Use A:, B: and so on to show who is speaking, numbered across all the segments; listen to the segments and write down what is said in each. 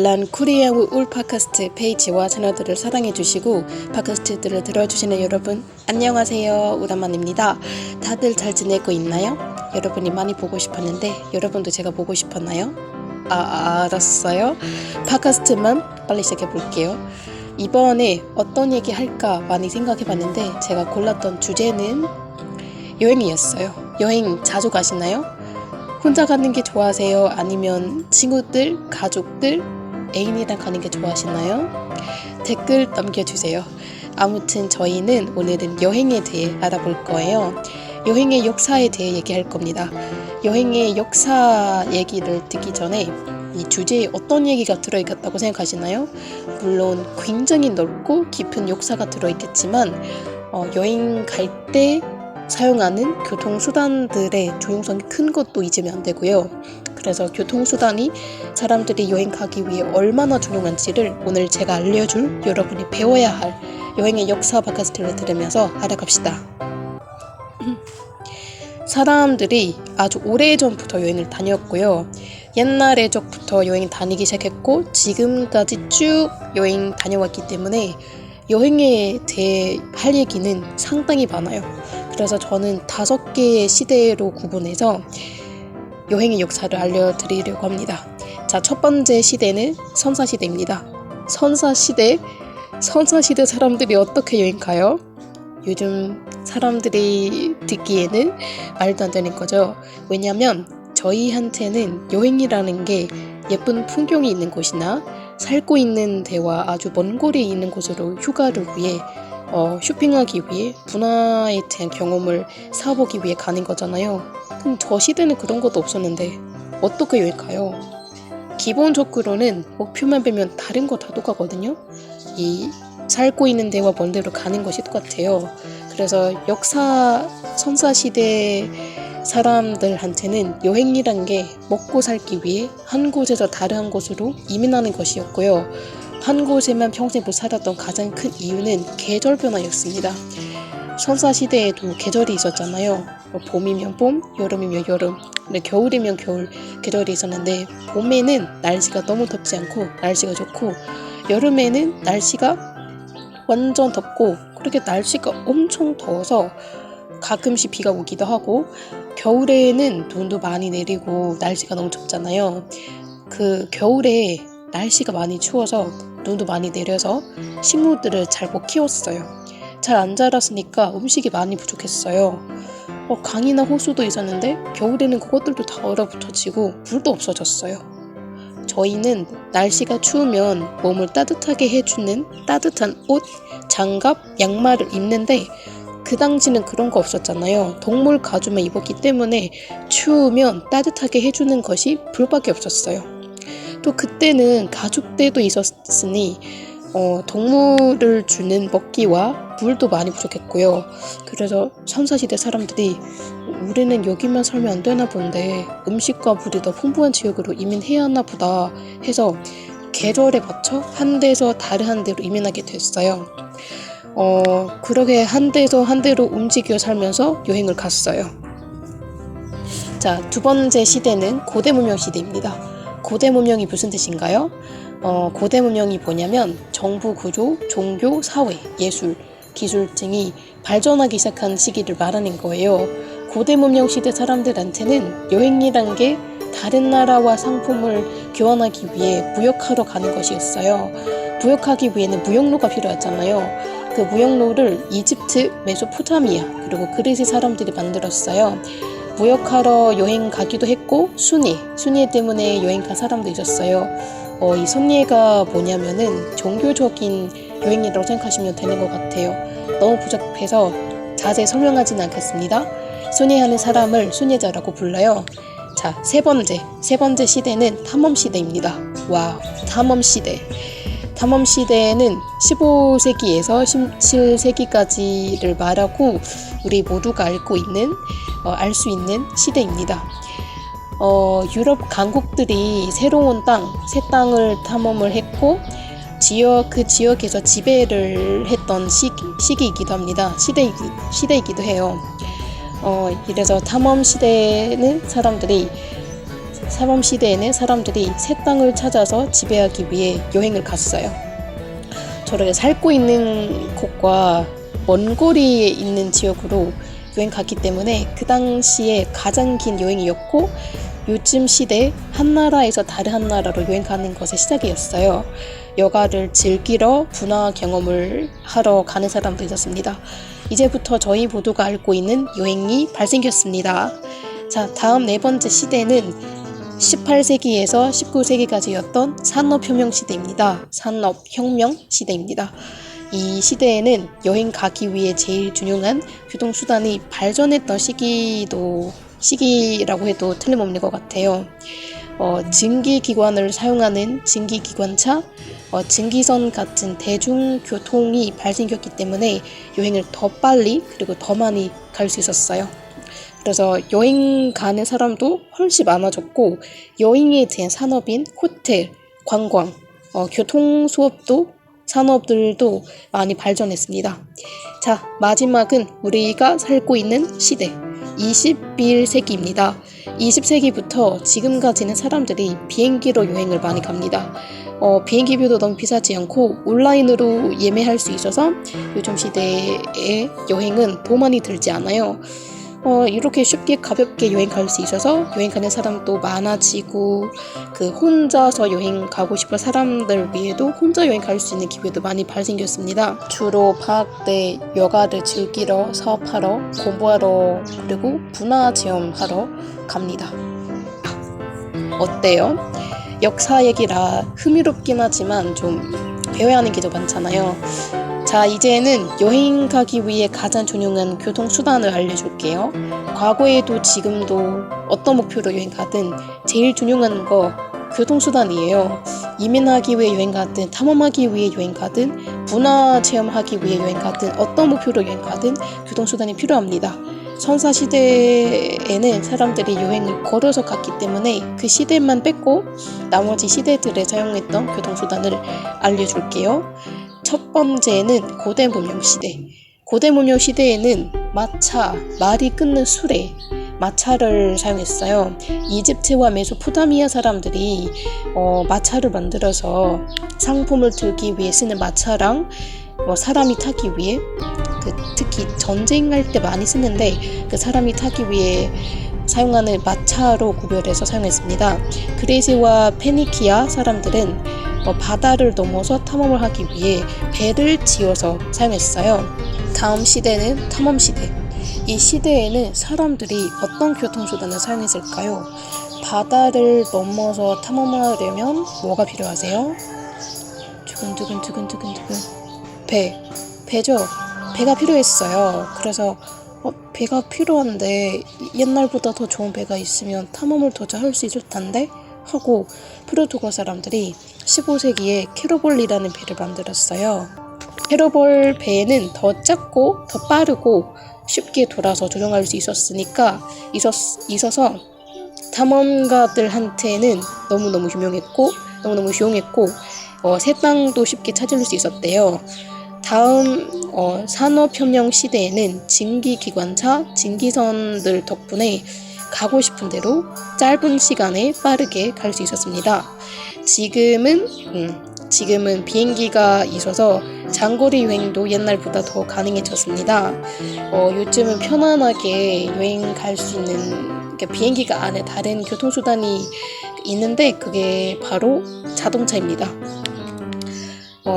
A: 란 코리아의 울 팟캐스트 페이지와 채널들을 사랑해주시고 팟캐스트들을 들어주시는 여러분 안녕하세요. 우라만입니다. 다들 잘 지내고 있나요? 여러분이 많이 보고 싶었는데 여러분도 제가 보고 싶었나요? 알았어요. 팟캐스트만 빨리 시작해볼게요. 이번에 어떤 얘기 할까 많이 생각해봤는데 제가 골랐던 주제는 여행이었어요. 여행 자주 가시나요? 혼자 가는 게 좋아하세요? 아니면 친구들, 가족들, 애인이랑 가는 게 좋아하시나요? 댓글 남겨주세요. 아무튼 저희는 오늘은 여행에 대해 알아볼 거예요. 여행의 역사에 대해 얘기할 겁니다. 여행의 역사 얘기를 듣기 전에 이 주제에 어떤 얘기가 들어있겠다고 생각하시나요? 물론 굉장히 넓고 깊은 역사가 들어있겠지만 여행 갈 때 사용하는 교통수단들의 조용성이 큰 것도 잊으면 안 되고요. 그래서 교통수단이 사람들이 여행 가기 위해 얼마나 중요한지를 오늘 제가 알려줄 여러분이 배워야 할 여행의 역사 팟캐스트를 들으면서 알아갑시다. 사람들이 아주 오래전부터 여행을 다녔고요. 옛날에 적부터 여행 다니기 시작했고 지금까지 쭉 여행 다녀왔기 때문에 여행에 대해 할 얘기는 상당히 많아요. 그래서 저는 5개의 시대로 구분해서 여행의 역사를 알려드리려고 합니다. 자, 첫 번째 시대는 선사시대입니다. 선사시대 사람들이 어떻게 여행 가요? 요즘 사람들이 듣기에는 말도 안 되는 거죠. 왜냐면 저희한테는 여행이라는 게 예쁜 풍경이 있는 곳이나 살고 있는 데와 아주 먼 거리에 있는 곳으로 휴가를 위해 쇼핑하기 위해 문화에 대한 경험을 쌓아보기 위해 가는 거잖아요. 그럼 저 시대는 그런 것도 없었는데 어떻게 여행 가요? 기본적으로는 목표만 빼면 다른 거 다 똑같거든요. 이 살고 있는 데와 먼 데로 가는 것이 똑같아요. 그래서 선사시대 사람들한테는 여행이란 게 먹고 살기 위해 한 곳에서 다른 한 곳으로 이민하는 것이었고요. 한 곳에만 평생 못 살았던 가장 큰 이유는 계절 변화였습니다. 선사시대에도 계절이 있었잖아요. 봄이면 봄, 여름이면 여름, 겨울이면 겨울 계절이 있었는데 봄에는 날씨가 너무 덥지 않고 날씨가 좋고 여름에는 날씨가 완전 덥고 그렇게 날씨가 엄청 더워서 가끔씩 비가 오기도 하고 겨울에는 눈도 많이 내리고 날씨가 너무 춥잖아요. 그 겨울에 날씨가 많이 추워서 눈도 많이 내려서 식물들을 잘 못 키웠어요. 잘 안 자랐으니까 음식이 많이 부족했어요. 강이나 호수도 있었는데 겨울에는 그것들도 다 얼어붙어지고 물도 없어졌어요. 저희는 날씨가 추우면 몸을 따뜻하게 해주는 따뜻한 옷, 장갑, 양말을 입는데 그 당시는 그런 거 없었잖아요. 동물 가죽만 입었기 때문에 추우면 따뜻하게 해주는 것이 불밖에 없었어요. 또 그때는 가축대도 있었으니 동물을 주는 먹기와 물도 많이 부족했고요. 그래서 선사시대 사람들이 우리는 여기만 살면 안 되나 본데 음식과 물이 더 풍부한 지역으로 이민해야 하나 보다 해서 계절에 맞춰 한 데서 다른 한 데로 이민하게 됐어요. 그렇게 한 데서 한 데로 움직여 살면서 여행을 갔어요. 자, 두 번째 시대는 고대 문명 시대입니다. 고대 문명이 무슨 뜻인가요? 고대 문명이 뭐냐면 정부 구조, 종교, 사회, 예술, 기술 등이 발전하기 시작한 시기를 말하는 거예요. 고대 문명 시대 사람들한테는 여행이란 게 다른 나라와 상품을 교환하기 위해 무역하러 가는 것이었어요. 무역하기 위해는 무역로가 필요했잖아요. 그 무역로를 이집트, 메소포타미아, 그리고 그리스 사람들이 만들었어요. 무역하러 여행 가기도 했고 순례 때문에 여행 간 사람도 있었어요. 이 순례가 뭐냐면은 종교적인 여행이라고 생각하시면 되는 것 같아요. 너무 복잡해서 자세히 설명하지는 않겠습니다. 순례하는 사람을 순례자라고 불러요. 자, 세 번째 시대는 탐험시대입니다. 와, 탐험시대는 15세기에서 17세기까지를 말하고 우리 모두가 알 수 있는 시대입니다. 유럽 강국들이 새로운 새 땅을 탐험을 했고 그 지역에서 지배를 했던 시기이기도 합니다. 시대이기도 해요. 이래서 탐험 시대는 사람들이 삼엄시대에는 사람들이 새 땅을 찾아서 지배하기 위해 여행을 갔어요. 저렇게 살고 있는 곳과 먼 거리에 있는 지역으로 여행 갔기 때문에 그 당시에 가장 긴 여행이었고, 요즘 시대 한 나라에서 다른 한 나라로 여행 가는 것의 시작이었어요. 여가를 즐기러 문화 경험을 하러 가는 사람도 있었습니다. 이제부터 저희 모두가 알고 있는 여행이 발생겼습니다. 자, 다음 네 번째 시대는 18세기에서 19세기까지였던 산업혁명 시대입니다. 산업혁명 시대입니다. 이 시대에는 여행 가기 위해 제일 중요한 교통수단이 발전했던 시기라고 해도 틀림없는 것 같아요. 증기기관을 사용하는 증기기관차, 증기선 같은 대중교통이 발생했기 때문에 여행을 더 빨리 그리고 더 많이 갈 수 있었어요. 그래서 여행 가는 사람도 훨씬 많아졌고, 여행에 대한 산업인 호텔, 관광, 교통수업도 산업들도 많이 발전했습니다. 자, 마지막은 우리가 살고 있는 시대, 21세기입니다. 20세기부터 지금까지는 사람들이 비행기로 여행을 많이 갑니다. 비행기표도 너무 비싸지 않고 온라인으로 예매할 수 있어서 요즘 시대의 여행은 돈 많이 들지 않아요. 이렇게 쉽게 가볍게 여행 갈 수 있어서 여행 가는 사람도 많아지고, 혼자서 여행 가고 싶은 사람들 위에도 혼자 여행 갈 수 있는 기회도 많이 발생겼습니다. 주로 방학 때 여가를 즐기러, 사업하러, 공부하러, 그리고 문화 체험하러 갑니다. 어때요? 역사 얘기라 흥미롭긴 하지만 좀 배워야 하는 게 더 많잖아요. 자, 이제는 여행 가기 위해 가장 중요한 교통수단을 알려줄게요. 과거에도 지금도 어떤 목표로 여행 가든 제일 중요한 거 교통수단이에요. 이민하기 위해 여행 가든, 탐험하기 위해 여행 가든, 문화체험하기 위해 여행 가든, 어떤 목표로 여행 가든 교통수단이 필요합니다. 선사시대에는 사람들이 여행을 걸어서 갔기 때문에 그 시대만 뺏고 나머지 시대들에 사용했던 교통수단을 알려줄게요. 첫 번째는 고대 문명 시대. 고대 문명 시대에는 마차, 말이 끊는 수레, 마차를 사용했어요. 이집트와 메소포타미아 사람들이 마차를 만들어서 상품을 들기 위해 쓰는 마차랑 사람이 타기 위해, 특히 전쟁할 때 많이 쓰는데 그 사람이 타기 위해 사용하는 마차로 구별해서 사용했습니다. 그리스와 페니키아 사람들은 바다를 넘어서 탐험을 하기 위해 배를 지어서 사용했어요. 다음 시대는 탐험 시대. 이 시대에는 사람들이 어떤 교통수단을 사용했을까요? 바다를 넘어서 탐험하려면 뭐가 필요하세요? 두근두근. 배죠. 배가 필요했어요. 그래서 배가 필요한데 옛날보다 더 좋은 배가 있으면 탐험을 더 잘 할 수 있을 텐데 하고 포르투갈 사람들이 15세기에 캐러볼이라는 배를 만들었어요. 캐러볼 배는 더 작고 더 빠르고 쉽게 돌아서 조종할 수 있어서 탐험가들한테는 너무너무 유명했고 너무너무 조용했고 새 땅도 쉽게 찾을 수 있었대요. 다음 산업혁명 시대에는 증기기관차, 증기선들 덕분에 가고 싶은 대로 짧은 시간에 빠르게 갈 수 있었습니다. 지금은 비행기가 있어서 장거리 여행도 옛날보다 더 가능해졌습니다. 요즘은 편안하게 여행 갈 수 있는 비행기가 안에 다른 교통수단이 있는데 그게 바로 자동차입니다.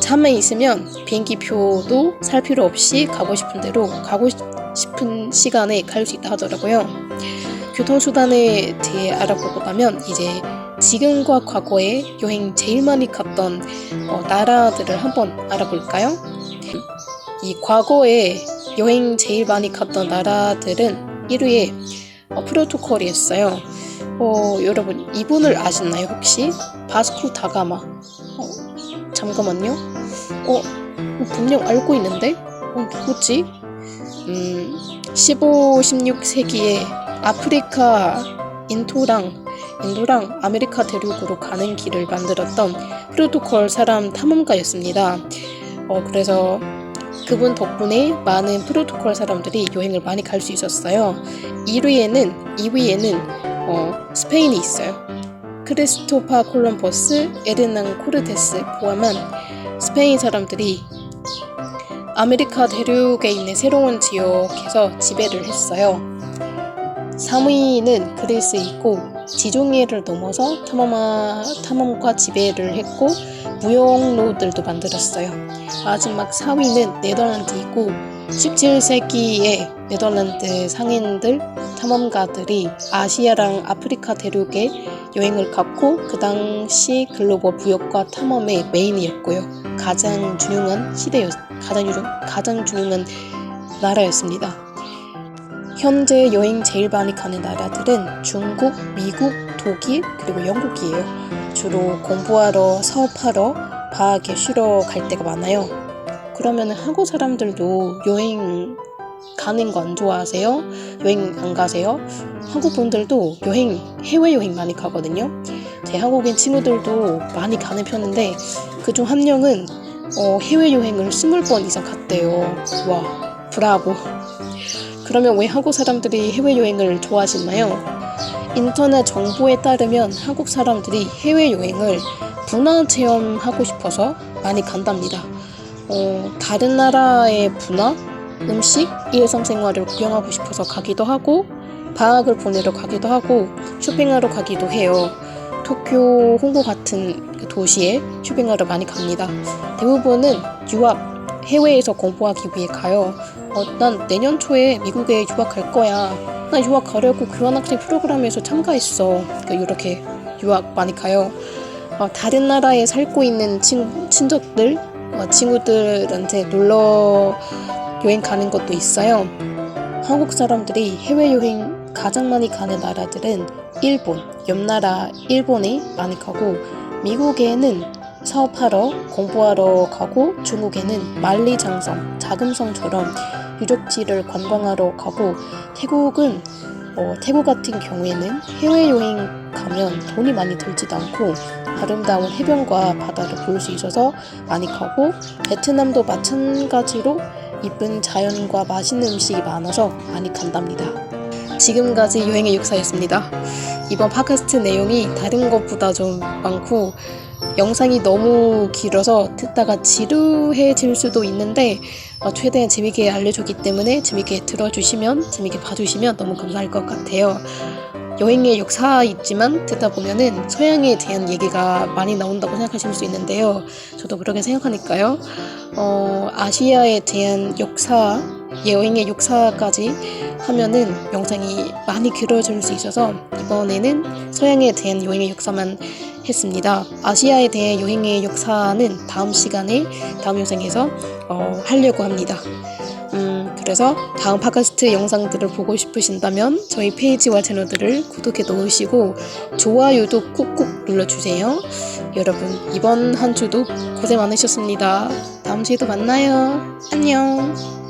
A: 차만 있으면 비행기표도 살 필요 없이 가고 싶은 대로 가고 싶은 시간에 갈 수 있다 하더라고요. 교통수단에 대해 알아보고 나면 이제 지금과 과거에 여행 제일 많이 갔던 나라들을 한번 알아볼까요? 이 과거에 여행 제일 많이 갔던 나라들은 1위에 포르투갈이었어요. 여러분 이분을 아시나요 혹시? 바스코 다가마. 잠깐만요. 분명 알고 있는데? 누구지? 15, 16세기에 아프리카 인도랑 아메리카 대륙으로 가는 길을 만들었던 포르투갈 사람 탐험가였습니다. 그래서 그분 덕분에 많은 포르투갈 사람들이 여행을 많이 갈 수 있었어요. 2위에는 스페인이 있어요. 크리스토파 콜럼버스, 에르난 코르테스 포함한 스페인 사람들이 아메리카 대륙에 있는 새로운 지역에서 지배를 했어요. 3위는 그리스이고 지중해를 넘어서 탐험과 지배를 했고 무역로들도 만들었어요. 마지막 4위는 네덜란드이고 17세기에 네덜란드 상인들, 탐험가들이 아시아랑 아프리카 대륙에 여행을 갔고 그 당시 글로벌 무역과 탐험의 메인이었고요. 가장 중요한 나라였습니다. 현재 여행 제일 많이 가는 나라들은 중국, 미국, 독일, 그리고 영국이에요. 주로 공부하러, 사업하러, 방학에 쉬러 갈 때가 많아요. 그러면 한국 사람들도 여행 가는 거 안 좋아하세요? 여행 안 가세요? 한국 분들도 해외여행 많이 가거든요. 제 한국인 친구들도 많이 가는 편인데 그중 한 명은 해외여행을 20번 이상 갔대요. 와, 브라보. 그러면 왜 한국 사람들이 해외여행을 좋아하시나요? 인터넷 정보에 따르면 한국 사람들이 해외여행을 문화 체험하고 싶어서 많이 간답니다. 다른 나라의 문화, 음식, 일상생활을 구경하고 싶어서 가기도 하고 방학을 보내러 가기도 하고 쇼핑하러 가기도 해요. 도쿄, 홍콩 같은 도시에 쇼핑하러 많이 갑니다. 대부분은 해외에서 공부하기 위해 가요. 난 내년 초에 미국에 유학 갈 거야. 나 유학 가려고 교환학생 프로그램에서 참가했어. 이렇게 유학 많이 가요. 다른 나라에 살고 있는 친척들, 친구들한테 놀러 여행 가는 것도 있어요. 한국 사람들이 해외여행 가장 많이 가는 나라들은 일본, 옆나라 일본에 많이 가고 미국에는 사업하러, 공부하러 가고 중국에는 만리장성, 자금성처럼 유적지를 관광하러 가고 태국 같은 경우에는 해외여행 가면 돈이 많이 들지도 않고 아름다운 해변과 바다를 볼 수 있어서 많이 가고 베트남도 마찬가지로 이쁜 자연과 맛있는 음식이 많아서 많이 간답니다. 지금까지 여행의 역사였습니다. 이번 팟캐스트 내용이 다른 것보다 좀 많고 영상이 너무 길어서 듣다가 지루해질 수도 있는데 최대한 재밌게 알려줬기 때문에 재밌게 들어주시면 재밌게 봐주시면 너무 감사할 것 같아요. 여행의 역사이지만 듣다 보면은 서양에 대한 얘기가 많이 나온다고 생각하실 수 있는데요. 저도 그렇게 생각하니까요. 아시아에 대한 역사, 여행의 역사까지 하면은 영상이 많이 길어질 수 있어서 이번에는 서양에 대한 여행의 역사만 했습니다. 아시아에 대한 여행의 역사는 다음 시간에 다음 영상에서 하려고 합니다. 그래서 다음 팟캐스트 영상들을 보고 싶으신다면 저희 페이지와 채널들을 구독해 놓으시고 좋아요도 꾹꾹 눌러주세요. 여러분 이번 한 주도 고생 많으셨습니다. 다음 주에도 만나요. 안녕.